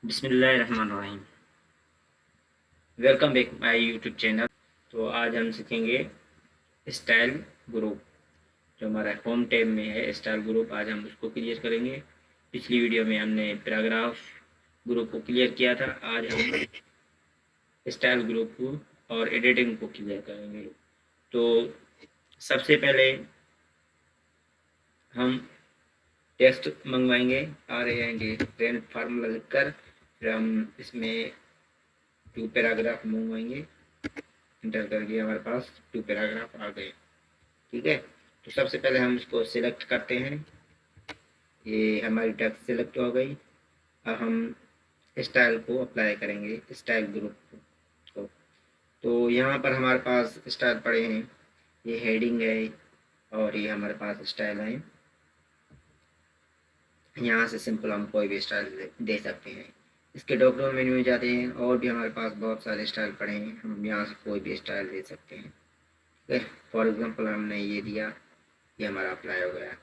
बिस्मिल्लाहिर्रहमानिर्रहीम। Welcome back my YouTube channel. तो आज हम सीखेंगे स्टाइल ग्रुप। जो हमारा होम टैब में है स्टाइल ग्रुप, आज हम उसको क्लियर करेंगे। पिछली वीडियो में हमने पैराग्राफ ग्रुप को क्लियर किया था, आज हम स्टाइल ग्रुप को और एडिटिंग को क्लियर करेंगे। तो सबसे पहले हम टेक्स्ट मंगवाएंगे RAND ट्रेंड फार्मूला लिखकर, फिर हम इसमें 2 पैराग्राफ मंगवाएंगे। इंटर कर दिया, हमारे पास 2 पैराग्राफ आ गए। ठीक है, तो सबसे पहले हम इसको सिलेक्ट करते हैं। ये हमारी टेक्स्ट सिलेक्ट हो गई। अब हम स्टाइल को अप्लाई करेंगे, स्टाइल ग्रुप को। तो यहाँ पर हमारे पास स्टाइल पड़े हैं, ये हेडिंग है और ये हमारे पास स्टाइल है। यहाँ से सिंपल हम कोई भी स्टाइल दे सकते हैं। इसके डॉक्यूमेंट मेन्यू में जाते हैं और भी हमारे पास बहुत सारे स्टाइल पड़े हैं, हम यहाँ से कोई भी स्टाइल दे सकते हैं। ठीक है, फॉर एग्जांपल हमने ये दिया, ये हमारा अप्लाई हो गया।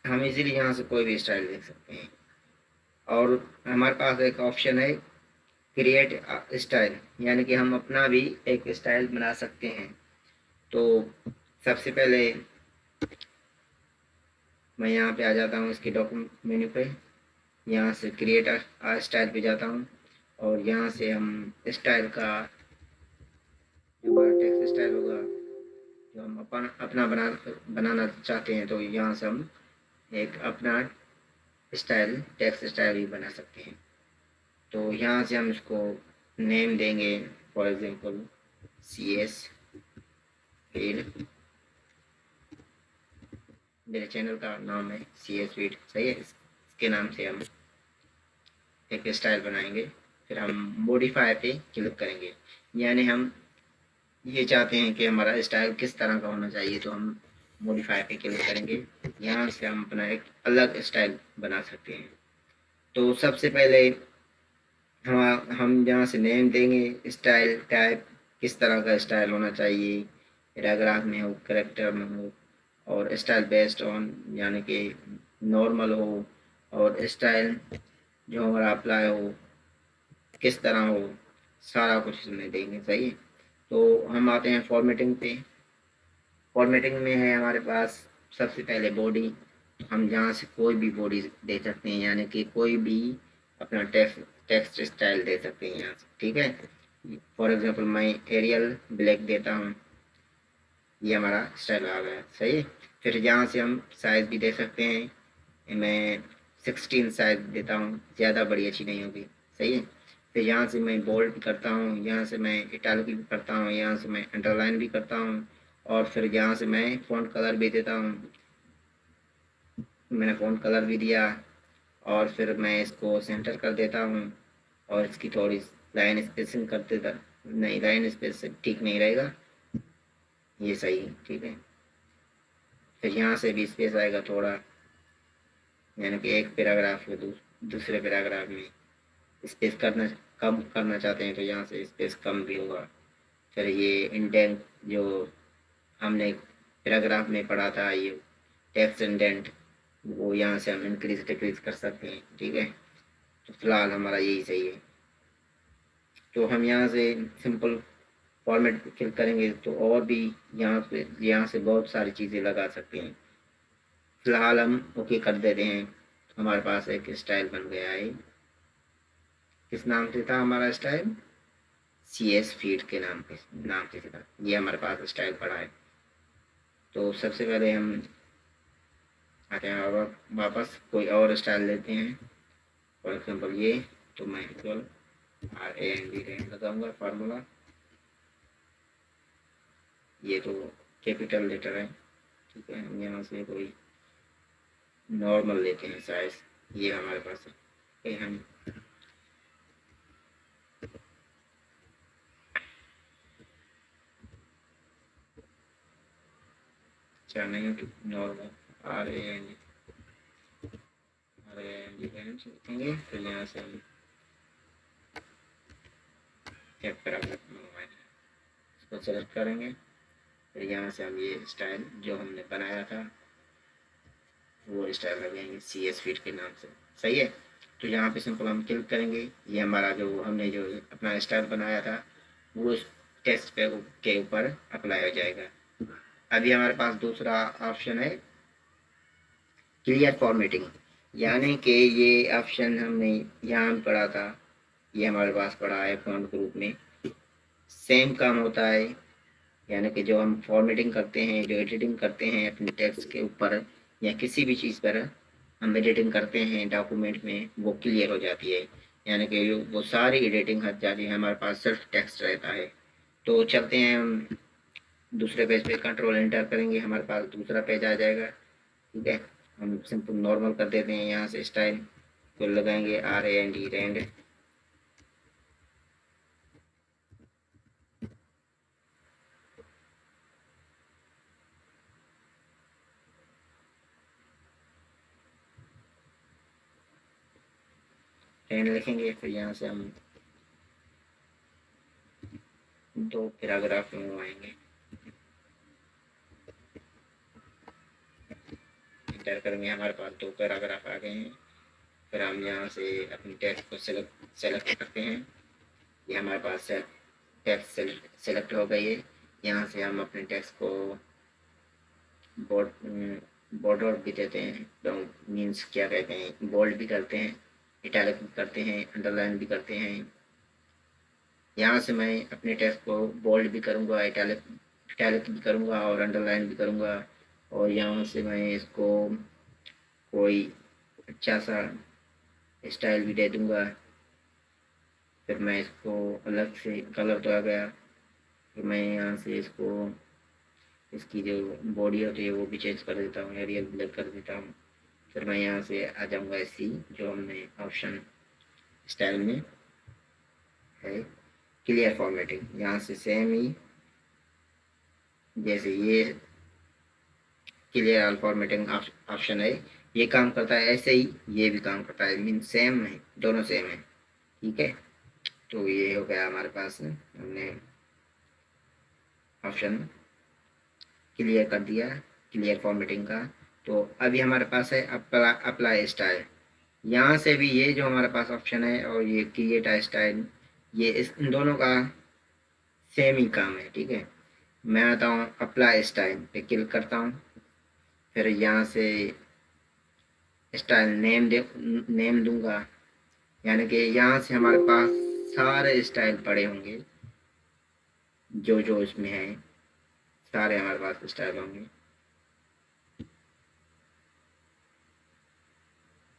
हम इजीली यहाँ से कोई भी स्टाइल दे सकते हैं। और हमारे पास एक ऑप्शन है क्रिएट स्टाइल, यानी कि हम अपना भी एक स्टाइल बना सकते हैं। तो सबसे पहले मैं यहाँ पे आ जाता हूँ, इसके डॉक्यूमेंट मेन्यू पे, यहाँ से क्रिएट स्टाइल पे जाता हूँ और यहाँ से हम स्टाइल का जो हमारा टेक्स्ट स्टाइल होगा, जो हम अपना बनाना चाहते हैं, तो यहाँ से हम एक अपना स्टाइल टेक्स्ट स्टाइल भी बना सकते हैं। तो यहाँ से हम इसको नेम देंगे, फॉर एग्जांपल CS फीड। मेरे चैनल का नाम है CS फीड, सही है। इसके नाम से हम एक स्टाइल बनाएंगे, फिर हम मॉडिफाई पे क्लिक करेंगे। यानी हम ये चाहते हैं कि हमारा स्टाइल किस तरह का होना चाहिए, तो हम मॉडिफाई पे क्लिक करेंगे। यहाँ से हम अपना एक अलग स्टाइल बना सकते हैं। तो सबसे पहले हम यहाँ से नेम देंगे, स्टाइल टाइप किस तरह का स्टाइल होना चाहिए, पैराग्राफ में हो, कैरेक्टर में हो, और स्टाइल बेस्ड ऑन यानी कि नॉर्मल हो, और स्टाइल जो हमारा अप्लाई हो किस तरह हो, सारा कुछ इसमें देंगे, सही है। तो हम आते हैं फॉर्मेटिंग पे। फॉर्मेटिंग में है हमारे पास सबसे पहले बॉडी। हम जहाँ से कोई भी बॉडी दे सकते हैं, यानी कि कोई भी अपना टेक्स्ट स्टाइल दे सकते हैं यहाँ से। ठीक है, फॉर एग्जांपल मैं एरियल ब्लैक देता हूँ, ये हमारा स्टाइल आ गया, सही है। फिर यहाँ से हम साइज़ भी दे सकते हैं, मैं 16 साइज देता हूँ, ज़्यादा बड़ी अच्छी नहीं होगी, सही है। फिर यहाँ से मैं बोल्ड भी करता हूँ, यहाँ से मैं इटैलिक भी करता हूँ, यहाँ से मैं अंडरलाइन भी करता हूँ, और फिर यहाँ से मैं फ़ॉन्ट कलर भी देता हूँ। मैंने फ़ॉन्ट कलर भी दिया और फिर मैं इसको सेंटर कर देता हूँ और इसकी थोड़ी लाइन स्पेसिंग कर देता। नहीं, लाइन स्पेस ठीक नहीं रहेगा, ये सही है, ठीक है। फिर यहाँ से भी स्पेस आएगा थोड़ा, यानी कि एक पैराग्राफ में दूसरे पैराग्राफ में स्पेस कम करना चाहते हैं, तो यहाँ से स्पेस कम भी होगा। फिर ये इंडेंट जो हमने पैराग्राफ में पढ़ा था, ये टेक्स्ट इंडेंट, वो यहाँ से हम इंक्रीज डिक्रीज कर सकते हैं, ठीक है। तो फिलहाल हमारा यही सही है। तो हम यहाँ से सिंपल फॉर्मेट क्लिक करेंगे तो और भी यहाँ से बहुत सारी चीज़ें लगा सकते हैं। फिलहाल हम ओके कर देते हैं। हमारे पास एक स्टाइल बन गया है। किस नाम से था हमारा स्टाइल? CS फीड के नाम से था। ये हमारे पास स्टाइल पड़ा है। तो सबसे पहले हम आते हैं और वापस कोई और स्टाइल लेते हैं। फॉर एग्जाम्पल ये, तो मैं केवल RAND लगाऊंगा फार्मूला। ये तो कैपिटल लेटर है, ठीक है। हम यहाँ से कोई नॉर्मल लेते हैं साइज, ये हमारे पास है। हम नहीं तो नॉर्मल RAND लिखेंगे। फिर यहाँ से हम इसको सेलेक्ट करेंगे। फिर यहाँ से हम ये स्टाइल जो हमने बनाया था वो स्टाइल लगाएंगे CS फीड के नाम से। सही है। तो यहाँ पे सिंपल हम क्लिक करेंगे, ये हमारा जो हमने जो अपना स्टाइल बनाया था वो उस टेक्स्ट पे के ऊपर अप्लाई हो जाएगा। अभी हमारे पास दूसरा ऑप्शन है क्लियर फॉर्मेटिंग, यानी कि ये ऑप्शन हमने यहाँ पढ़ा था, ये हमारे पास पढ़ा है फॉन्ट ग्रुप में। सेम काम होता है, यानी कि जो हम फॉर्मेटिंग करते हैं, जो एडिटिंग करते हैं अपने टेक्स्ट के ऊपर या किसी भी चीज़ पर हम एडिटिंग करते हैं डॉक्यूमेंट में, वो क्लियर हो जाती है, यानी कि वो सारी एडिटिंग हट जाती है, हमारे पास सिर्फ टेक्स्ट रहता है। तो चलते हैं हम दूसरे पेज पे, कंट्रोल एंटर करेंगे, हमारे पास दूसरा पेज आ जाएगा। ठीक है, हम सिंपल नॉर्मल कर देते हैं, यहाँ से स्टाइल को लगाएंगे RAND रेंड। रेंड लिखेंगे, फिर यहाँ से हम 2 पैराग्राफ में आएंगे, एंटर करेंगे, हमारे पास 2 पैराग्राफ आ गए हैं। फिर हम यहाँ से अपनी टेक्स्ट को सेलेक्ट करते हैं, ये हमारे पास टेक्स्ट सेलेक्ट हो गई है। यहाँ से हम अपने टेक्स्ट को बॉर्डर भी देते हैं, तो मीन्स क्या कहते हैं, बोल्ड भी करते हैं, इटैलिक भी करते हैं, अंडरलाइन भी करते हैं। यहाँ से मैं अपने टेक्स्ट को बोल्ड भी करूँगा, इटैलिक भी करूँगा और अंडरलाइन भी करूँगा। और यहाँ से मैं इसको कोई अच्छा सा स्टाइल भी दे दूँगा। फिर मैं इसको अलग से, कलर तो आ गया, फिर मैं यहाँ से इसको, इसकी जो बॉडी होती है वो भी चेंज कर देता हूँ, एरियल ब्लैक कर देता हूँ। फिर मैं यहाँ से आ जाऊँगा इसी जो हमने ऑप्शन स्टाइल में है क्लियर फॉर्मेटिंग, यहाँ से सेम ही जैसे ये क्लियर ऑल फॉर्मेटिंग ऑप्शन है, ये काम करता है, ऐसे ही ये भी काम करता है, मीन सेम है, दोनों सेम है। ठीक है, तो ये हो गया हमारे पास, हमने ऑप्शन क्लियर कर दिया क्लियर फॉर्मेटिंग का। तो अभी हमारे पास है अप्लाई स्टाइल, यहाँ से भी ये जो हमारे पास ऑप्शन है और ये क्रिएट स्टाइल, ये इन दोनों का सेम ही काम है। ठीक है, मैं आता हूँ अप्लाई स्टाइल पे क्लिक करता हूँ, फिर यहाँ से स्टाइल नेम दूंगा, यानी कि यहाँ से हमारे पास सारे स्टाइल पड़े होंगे, जो जो इसमें है सारे हमारे पास स्टाइल होंगे,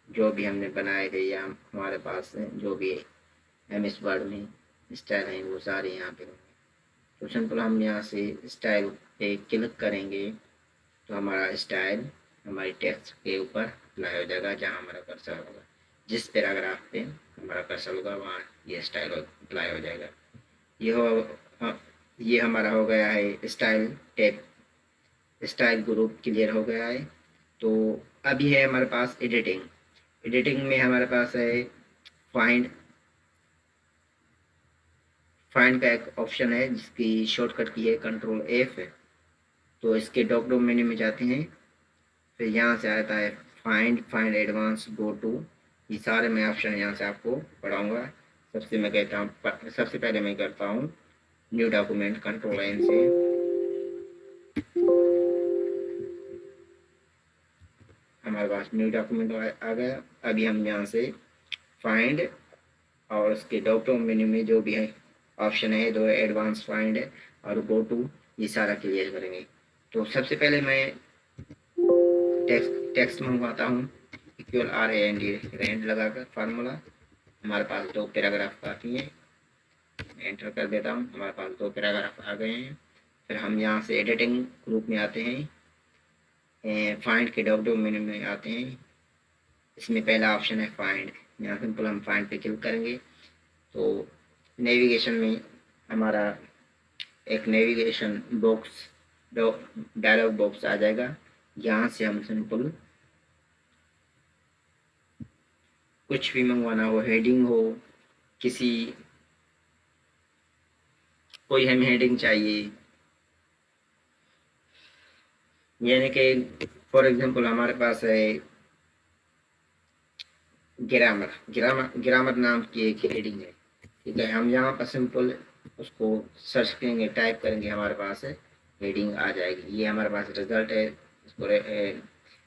जो भी हमने बनाए थे या हमारे पास जो भी MS वर्ड में स्टाइल है वो सारे यहाँ पे होंगे। तो सिंपल हम यहाँ से स्टाइल पे क्लिक करेंगे तो हमारा स्टाइल हमारी टेक्स्ट के ऊपर अप्लाई हो जाएगा, जहाँ हमारा कर्सर होगा, जिस पैराग्राफ पे हमारा कर्सर होगा वहाँ ये स्टाइल अप्लाई हो जाएगा। ये हमारा हो गया है style tab, style group clear हो गया है। तो अभी है हमारे पास एडिटिंग में हमारे पास है फाइंड का एक ऑप्शन है जिसकी शॉर्टकट की है Ctrl+F। तो इसके डॉक्यूमेंट मेन्यू में जाते हैं, फिर यहाँ से आता है फाइंड एडवांस गो टू, ये सारे मैं ऑप्शन यहाँ से आपको पढ़ाऊँगा। सबसे पहले मैं करता हूँ न्यू डॉक्यूमेंट, Ctrl+N से हमारे पास न्यू डॉक्यूमेंट आ गया। अभी हम यहाँ से फाइंड और उसके डॉक्यूमेंट मेन्यू में जो भी है ऑप्शन है, दो एडवांस फाइंड और गो टू, ये सारा क्लियर करेंगे। तो सबसे पहले मैं टेक्स्ट मंगवाता हूँ, इक्वल RAND रेंड लगाकर फार्मूला, हमारे पास 2 पैराग्राफ काफ़ी है, एंटर कर देता हूँ, हमारे पास 2 पैराग्राफ आ गए हैं। फिर हम यहाँ से एडिटिंग ग्रुप में आते हैं, फाइंड के डॉक्यूमेंट मेन्यू में आते हैं, इसमें पहला ऑप्शन है फाइंड, यहाँ सिंपल हम फाइंड पे क्लिक करेंगे तो नेविगेशन में हमारा एक नेविगेशन बॉक्स डायलॉग बॉक्स आ जाएगा। यहाँ से हम सिंपल कुछ भी मंगवाना हो, हेडिंग हो, कोई हमें हेडिंग चाहिए, यानी कि फॉर एग्जांपल हमारे पास है ग्रामर ग्रामर ग्रामर नाम की एक हेडिंग है। ठीक है, हम यहाँ पर सिंपल उसको सर्च करेंगे, टाइप करेंगे, हमारे पास हेडिंग आ जाएगी। ये हमारे पास रिजल्ट है। इसको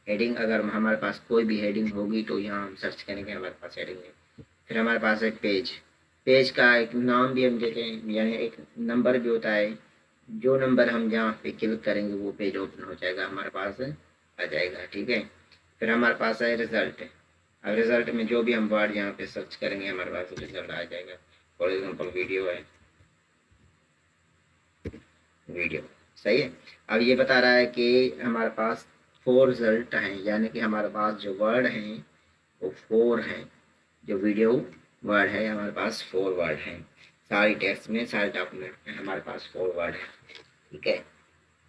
हेडिंग, अगर हमारे पास कोई भी हेडिंग होगी तो यहाँ हम सर्च करेंगे, हमारे पास हेडिंग है। फिर हमारे पास एक पेज, पेज का एक नाम भी हम देते हैं, यानी एक नंबर भी होता है। जो नंबर हम जहाँ पे क्लिक करेंगे वो पेज ओपन हो जाएगा, हमारे पास आ जाएगा। ठीक है, फिर हमारे पास है रिजल्ट। अब रिजल्ट में जो भी हम वर्ड यहाँ पे सर्च करेंगे हमारे पास रिजल्ट आ जाएगा। फॉर एग्जाम्पल वीडियो है, वीडियो। सही है। अब ये बता रहा है कि हमारे पास 4 रिजल्ट हैं, यानी कि हमारे पास जो वर्ड हैं वो 4 हैं। जो वीडियो वर्ड है हमारे पास 4 वर्ड हैं। सारी टेक्स्ट में, सारे डॉक्यूमेंट में हमारे पास 4 वर्ड है। ठीक है,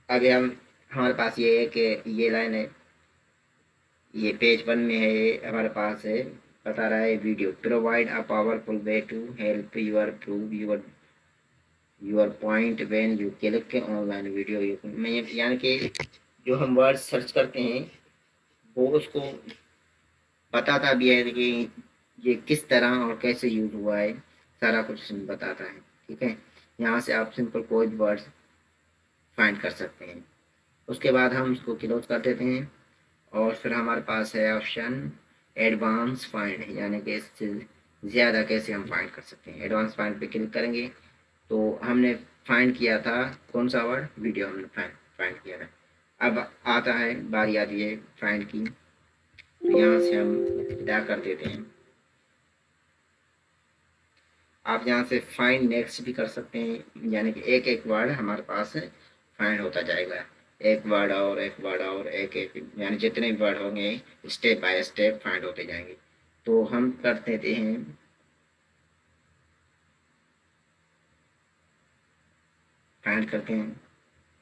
अभी हमारे पास ये है कि ये लाइन है, ये पेज 1 में है, हमारे पास है, बता रहा है video provide a powerful way to help your prove your point when you click online video. यानी कि जो हम वर्ड सर्च करते हैं वो उसको बताता भी है कि ये किस तरह और कैसे यूज हुआ है, सारा कुछ बताता है। ठीक है, यहाँ से आप सिंपल कोई भी वर्ड फाइंड कर सकते हैं। उसके बाद हम उसको क्लोज कर देते हैं और फिर हमारे पास है ऑप्शन एडवांस फाइंड, यानी कि इससे ज़्यादा कैसे हम फाइंड कर सकते हैं। एडवांस फाइंड पे क्लिक करेंगे तो हमने फाइंड किया था कौन सा वर्ड, वीडियो हमने फाइंड किया था। अब आता है, बारी आती है फाइंड की, तो यहाँ से हम क्या कर देते हैं, आप यहाँ से फाइंड नेक्स्ट भी कर सकते हैं, यानी कि एक एक वर्ड हमारे पास फाइंड होता जाएगा। एक वर्ड और एक वर्ड और एक एक, यानी जितने वर्ड होंगे स्टेप बाय स्टेप फाइंड होते जाएंगे। तो हम कर देते हैं, फाइंड करते हैं,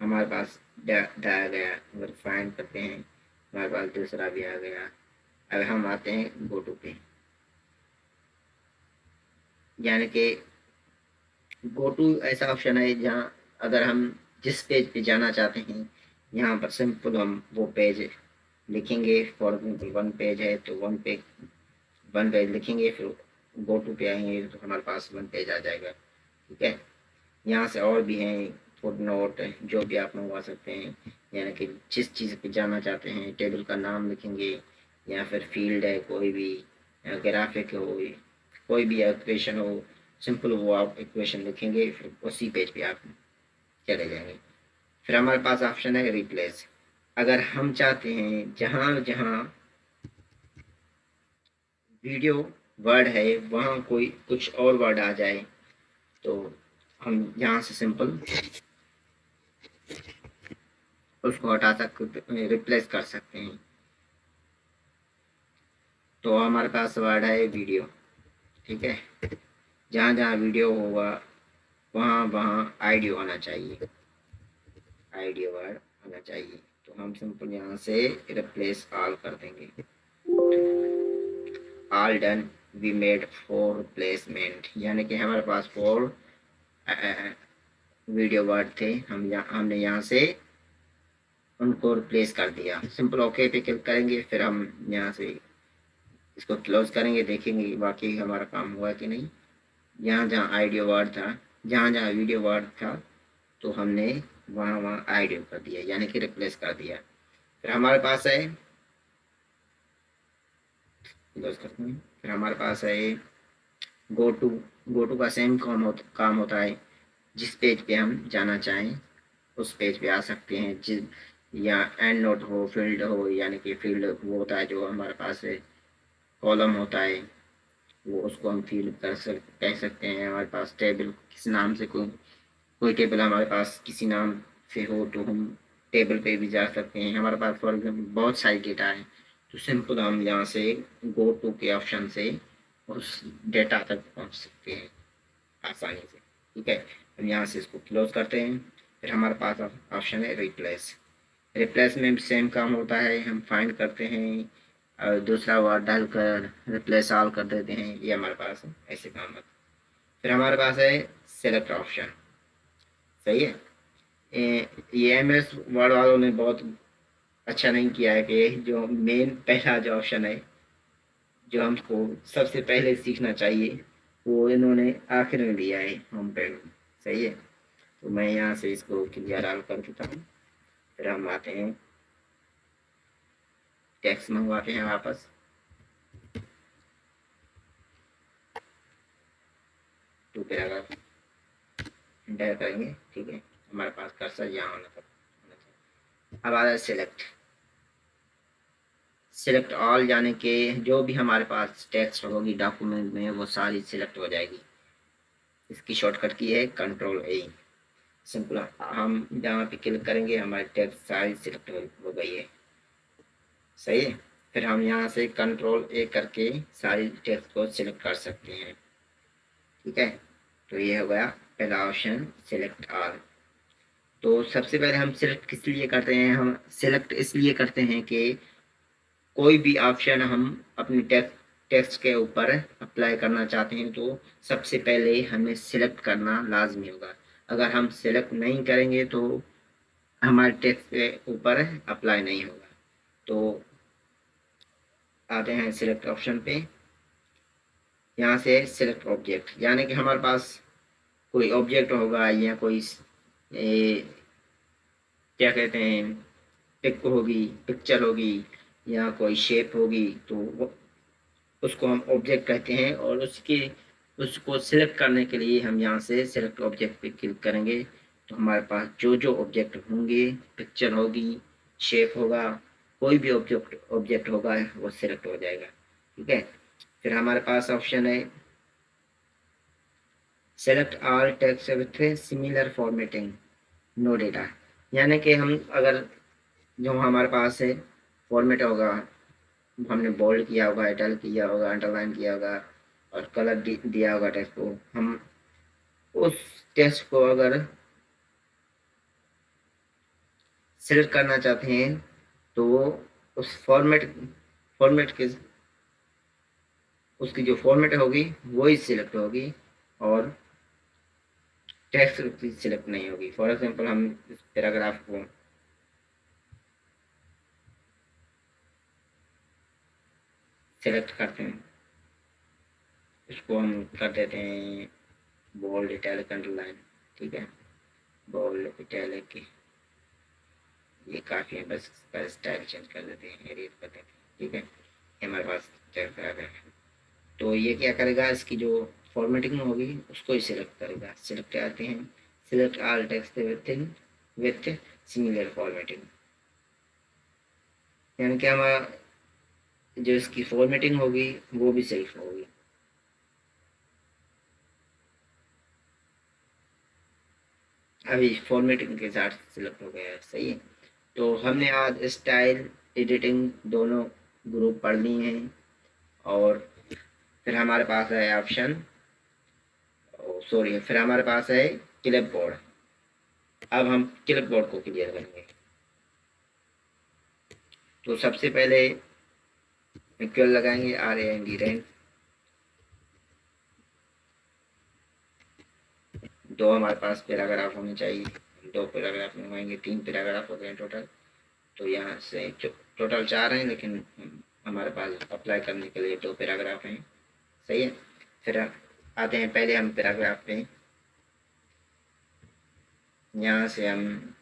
हमारे पास आ गया। अगर फाइंड करते हैं हमारे पास दूसरा भी आ गया। अब हम आते हैं गो टू पे, यानी कि गो टू ऐसा ऑप्शन है जहाँ अगर हम जिस पेज पे जाना चाहते हैं, यहाँ पर सिंपल हम वो पेज लिखेंगे। फॉर एग्जाम्पल 1 पेज है तो 1 पेज लिखेंगे, फिर गो टू पे आएंगे तो हमारे पास 1 पेज आ जाएगा। ठीक है, यहाँ से और भी हैं फुट नोट, जो भी आप मंगवा सकते हैं, यानी कि जिस चीज़ पे जाना चाहते हैं टेबल का नाम लिखेंगे, या फिर फील्ड है कोई भी, या ग्राफिक हो, कोई भी इक्वेशन हो, सिंपल वो आप इक्वेशन लिखेंगे, फिर उसी पेज पे आप चले जाएंगे। फिर हमारे पास ऑप्शन है रिप्लेस। अगर हम चाहते हैं जहाँ जहाँ वीडियो वर्ड है वहाँ कोई कुछ और वर्ड आ जाए, तो हम यहाँ से सिंपल उसको हटा सकते, रिप्लेस कर सकते हैं। तो हमारे पास वर्ड है वीडियो। ठीक है, जहाँ जहाँ वीडियो होगा वहाँ वहाँ आईडियो आना चाहिए, आईडियो वर्ड आना चाहिए। तो हम सिंपल यहाँ से रिप्लेस ऑल कर देंगे। All done, we made 4 replacement, यानी कि हमारे पास 4 वीडियो वर्ड थे, हमने यहाँ से उनको रिप्लेस कर दिया। सिंपल ओके पे क्लिक करेंगे, फिर हम यहाँ से इसको क्लोज करेंगे, देखेंगे बाकी हमारा काम हुआ कि नहीं। यहाँ जहाँ आइडियो वर्ड था, जहाँ जहाँ वीडियो वर्ड था, तो हमने वहाँ वहाँ आइडियो कर दिया, यानी कि रिप्लेस कर दिया। फिर हमारे पास है, क्लोज करते हैं, फिर हमारे पास है गो टू। गो टू का सेम काम होता है, जिस पेज पे हम जाना चाहें उस पेज पे आ सकते हैं। जिस या एंड नोट हो, फील्ड हो, यानी कि फील्ड वो होता है जो हमारे पास कॉलम होता है, वो उसको हम फील कह सकते हैं। हमारे पास टेबल किस नाम से, कोई टेबल हमारे पास किसी नाम से हो तो हम टेबल पे भी जा सकते हैं। हमारे पास फॉर एग्जाम्पल बहुत सारी डेटा है, तो सिंपल हम यहाँ से गो टू के ऑप्शन से उस डेटा तक पहुँच सकते हैं आसानी से। ठीक है, हम यहाँ से इसको क्लोज करते हैं। फिर हमारे पास ऑप्शन है रिप्लेस। रिप्लेस में भी सेम काम होता है, हम फाइंड करते हैं और दूसरा वर्ड डालकर रिप्लेस ऑल कर देते हैं, ये हमारे पास ऐसे काम होता है। फिर हमारे पास है सेलेक्ट ऑप्शन। सही है, ये एमएस वर्ड वालों ने बहुत अच्छा नहीं किया है कि जो मेन पहला जो ऑप्शन है जो हमको सबसे पहले सीखना चाहिए वो इन्होंने आखिर में दिया है होम पेज। सही है, तो मैं यहाँ से इसको क्लियर आल कर देता हूँ। फिर हम आते हैं टेक्स्ट मंगवाते हैं वापस, टू पैराग्राफ एंटर करेंगे। ठीक है, हमारे पास कर्सर यहाँ होना चाहिए। अब आ रहा है सिलेक्ट, सिलेक्ट ऑल, यानी कि जो भी हमारे पास टेक्स्ट होगी डॉक्यूमेंट में वो सारी सिलेक्ट हो जाएगी। इसकी शॉर्टकट की है कंट्रोल A। सिंपल, हम जहाँ पे क्लिक करेंगे हमारी टेक्स्ट सारी सिलेक्ट हो गई है। सही है, फिर हम यहाँ से कंट्रोल A करके सारी टेक्स्ट को सिलेक्ट कर सकते हैं। ठीक है, तो ये हो गया पहला ऑप्शन सिलेक्ट ऑल। तो सबसे पहले हम सिलेक्ट किस लिए करते हैं, हम सिलेक्ट इसलिए करते हैं कि कोई भी ऑप्शन हम अपनी टेक्स्ट के ऊपर अप्लाई करना चाहते हैं तो सबसे पहले हमें सिलेक्ट करना लाजमी होगा। अगर हम सिलेक्ट नहीं करेंगे तो हमारे टेक्स्ट के ऊपर अप्लाई नहीं होगा। तो आते हैं सिलेक्ट ऑप्शन पे, यहाँ से सिलेक्ट ऑब्जेक्ट, यानी कि हमारे पास कोई ऑब्जेक्ट होगा या कोई क्या कहते हैं पिक होगी, पिक्चर होगी या कोई शेप होगी, तो उसको हम ऑब्जेक्ट कहते हैं। और उसको सिलेक्ट करने के लिए हम यहाँ से सिलेक्ट ऑब्जेक्ट पे क्लिक करेंगे तो हमारे पास जो जो ऑब्जेक्ट होंगे, पिक्चर होगी, शेप होगा, कोई भी ऑब्जेक्ट होगा वो सिलेक्ट हो जाएगा। ठीक है, फिर हमारे पास ऑप्शन है select all text with similar formatting no data, यानी कि हम अगर जो हमारे पास है फॉर्मेट होगा, हमने बोल्ड किया होगा, इटैलिक किया होगा, अंडरलाइन किया होगा और कलर दिया होगा टेक्स्ट को, हम उस टेक्स्ट को अगर सिलेक्ट करना चाहते हैं तो वो उस फॉर्मेट के उसकी जो फॉर्मेट होगी वही सिलेक्ट होगी और टेक्स्ट सिलेक्ट नहीं होगी। फॉर एग्जांपल हम इस पैराग्राफ को सिलेक्ट करते हैं, इसको हम कर देते हैं बोल्ड, इटैलिक, अंडरलाइन। ठीक है, बोल्ड, इटैलिक, ये काफ़ी है, बस इसका स्टाइल चेंज कर देते हैं, एडिट कर देते हैं। ठीक है, हमारे पास टेक्स्ट आ गया। तो ये क्या करेगा, इसकी जो फॉर्मेटिंग होगी उसको ही सिलेक्ट करेगा। सिलेक्ट आते हैं select all text with similar formatting, यानी कि हमारा जो इसकी फॉर्मेटिंग होगी वो भी सिलेक्ट होगी। अभी फॉर्मेटिंग के साथ सिलेक्ट हो गया है। सही है, तो हमने आज स्टाइल, एडिटिंग दोनों ग्रुप पढ़ लिए हैं और फिर हमारे पास है ऑप्शन, सॉरी, फिर हमारे पास है क्लिप बोर्ड। अब हम क्लिप बोर्ड को क्लियर करेंगे। तो सबसे पहले इक्वल लगाएंगे RAND रैंक, दो हमारे पास पैराग्राफ होने चाहिए, दो पैराग्राफ मंगवाएंगे, 3 पैराग्राफ हो गए टोटल। तो यहाँ से टोटल 4 हैं लेकिन हमारे पास अप्लाई करने के लिए 2 पैराग्राफ हैं। सही है, फिर आते हैं पहले हम पैराग्राफ पे, यहाँ से हम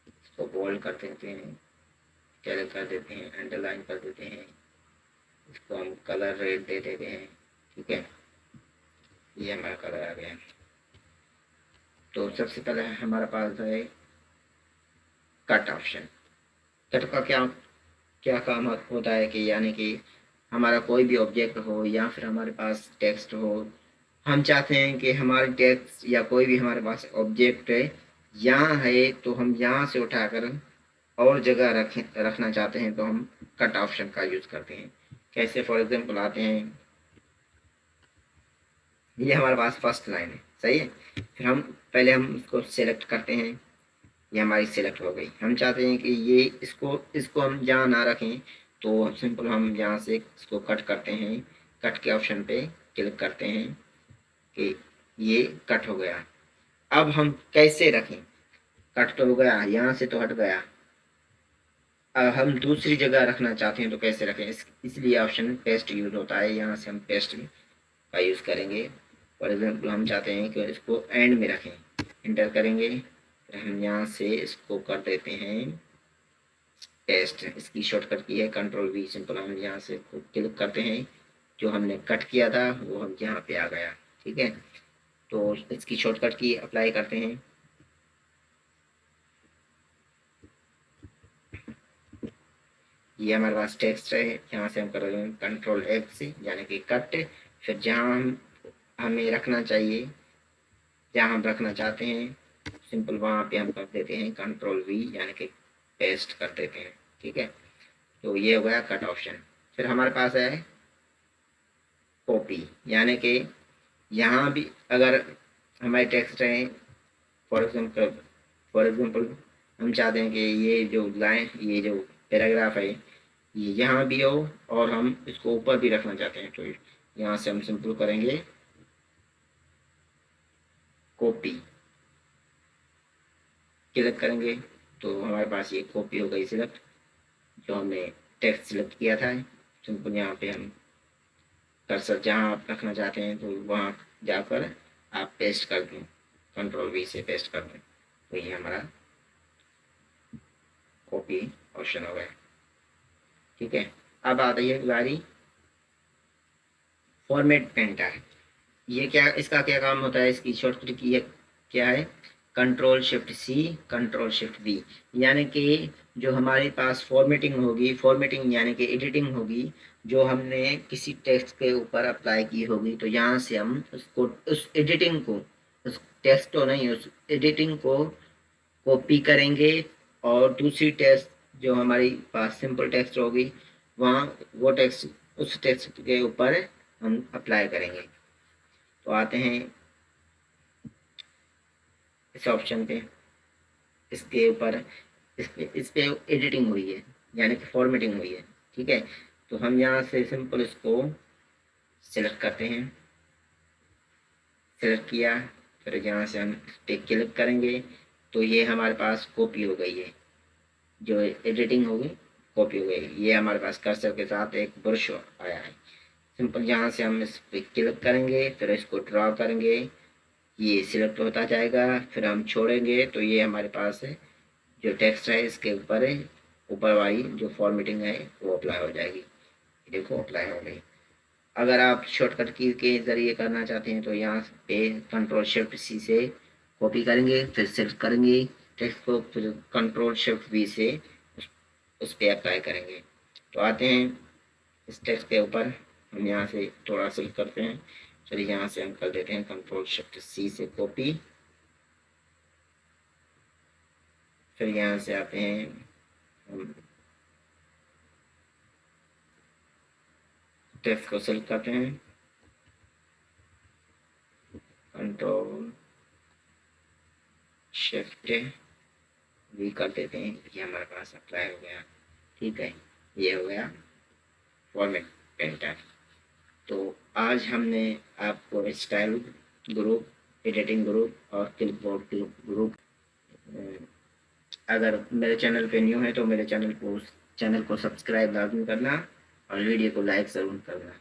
इसको बोल्ड कर देते हैं, कैलक कर देते हैं, अंडरलाइन कर देते हैं, इसको हम कलर रेड दे देते हैं। ठीक है, ये हमारा कलर आ गया। तो सबसे पहले हमारे पास है कट ऑप्शन। कट का क्या क्या काम होता है कि यानी कि हमारा कोई भी ऑब्जेक्ट हो या फिर हमारे पास टेक्स्ट हो, हम चाहते हैं कि हमारे टेक्स्ट या कोई भी हमारे पास ऑब्जेक्ट है यहाँ है तो हम यहाँ से उठाकर और जगह रखना चाहते हैं तो हम कट ऑप्शन का यूज़ करते हैं। कैसे, फॉर एग्जांपल आते हैं, ये हमारे पास फर्स्ट लाइन है। सही है, फिर हम इसको सिलेक्ट करते हैं, ये हमारी सिलेक्ट हो गई। हम चाहते हैं कि ये इसको हम यहाँ ना रखें तो सिंपल हम यहाँ से इसको कट करते हैं, कट के ऑप्शन पे क्लिक करते हैं कि ये कट हो गया। अब हम कैसे रखें, कट तो हो गया, यहाँ से तो हट गया, हम दूसरी जगह रखना चाहते हैं तो कैसे रखें, इसलिए ऑप्शन पेस्ट यूज होता है। यहाँ से हम पेस्ट का यूज़ करेंगे। फॉर एग्जाम्पल हम चाहते हैं कि इसको एंड में रखें, इंटर करेंगे, फिर हम यहाँ से इसको कर देते हैं पेस्ट। इसकी शॉर्टकट की है कंट्रोल वी, सिंपल। हम यहाँ से क्लिक करते हैं, जो हमने कट किया था वो हम यहाँ पे आ गया। ठीक है, तो इसकी शॉर्टकट की अप्लाई करते हैं। ये हमारे पास टेक्स्ट है, यहाँ से हम कर रहे हैं कंट्रोल एक्स यानी कि कट। फिर जहाँ हमें रखना चाहिए, जहाँ हम रखना चाहते हैं सिंपल वहाँ पे हम कर देते हैं कंट्रोल वी यानी कि पेस्ट कर देते हैं। ठीक है, तो ये हो गया कट ऑप्शन। फिर हमारे पास है कॉपी, यानी कि यहाँ भी अगर हमारे टेक्स्ट है, फॉर एग्जाम्पल हम चाहते हैं कि ये जो लाइन, ये जो पैराग्राफ है ये यहाँ भी हो और हम इसको ऊपर भी रखना चाहते हैं, तो यहाँ से हम सिंपल करेंगे कॉपी, क्लिक करेंगे तो हमारे पास ये कॉपी हो गई सिलेक्ट, जो हमने टेक्स्ट सिलेक्ट किया था। सिंपल यहाँ पे हम कर्सर जहाँ आप रखना चाहते हैं तो वहाँ जाकर आप पेस्ट कर दें, कंट्रोल वी से पेस्ट कर दें, तो ये हमारा कॉपी ऑप्शन हो गया। ठीक है, अब आ रही है बारी फॉर्मेट पेंटर। ये क्या, इसका क्या काम होता है, इसकी शॉर्टकट की क्या है, control shift C control shift V, यानी कि जो हमारे पास फॉर्मेटिंग होगी, फॉर्मेटिंग यानी कि एडिटिंग होगी, जो हमने किसी टेक्स्ट के ऊपर अप्लाई की होगी, तो यहाँ से हम उसको, उस एडिटिंग को, उस टेक्स्ट को नहीं, उस एडिटिंग को कॉपी करेंगे और दूसरी टेक्स्ट जो हमारी पास सिंपल टेक्स्ट होगी वहाँ वो टेक्स्ट, उस टेक्स्ट के ऊपर हम अप्लाई करेंगे। तो आते हैं इस ऑप्शन पे, इसके ऊपर इस पे एडिटिंग हुई है यानी कि फॉर्मेटिंग हुई है। ठीक है, तो हम यहाँ से सिंपल इसको सिलेक्ट करते हैं, सिलेक्ट किया, फिर यहाँ से हम इस पे क्लिक करेंगे तो ये हमारे पास कॉपी हो गई है, जो एडिटिंग होगी कॉपी हो गई। ये हमारे पास कर्सर के साथ एक ब्रश आया है। सिंपल यहाँ से हम इस पर क्लिक करेंगे, फिर इसको ड्रा करेंगे, ये सिलेक्ट होता जाएगा, फिर हम छोड़ेंगे तो ये हमारे पास है जो टेक्स्ट है इसके ऊपर वाली जो फॉर्मेटिंग है वो अप्लाई हो जाएगी। देखो अप्लाई हो गई। अगर आप शॉर्टकट की के ज़रिए करना चाहते हैं तो यहाँ पे कंट्रोल शिफ्ट सी से कॉपी करेंगे, फिर सेलेक्ट करेंगे टेक्स्ट को, फिर कंट्रोल शिफ्ट वी से उस पर अप्लाई करेंगे। तो आते हैं इस टेक्स्ट के ऊपर, हम यहाँ से थोड़ा सेलेक्ट करते हैं, चलिए यहाँ से हम कर देते हैं कंट्रोल शिफ्ट सी से कॉपी, फिर यहाँ से आते हैं हम टेक्स्ट को सेलेक्ट करते हैं, कंट्रोल शिफ्ट वी कर देते हैं, ये हमारे पास अप्लाई हो गया। ठीक है, ये हो गया फॉर्मेट पेंटर। तो आज हमने आपको स्टाइल ग्रुप, एडिटिंग ग्रुप और क्लिपबोर्ड ग्रुप, अगर मेरे चैनल पे न्यू है तो मेरे चैनल को सब्सक्राइब लाजमी करना और वीडियो को लाइक ज़रूर करना।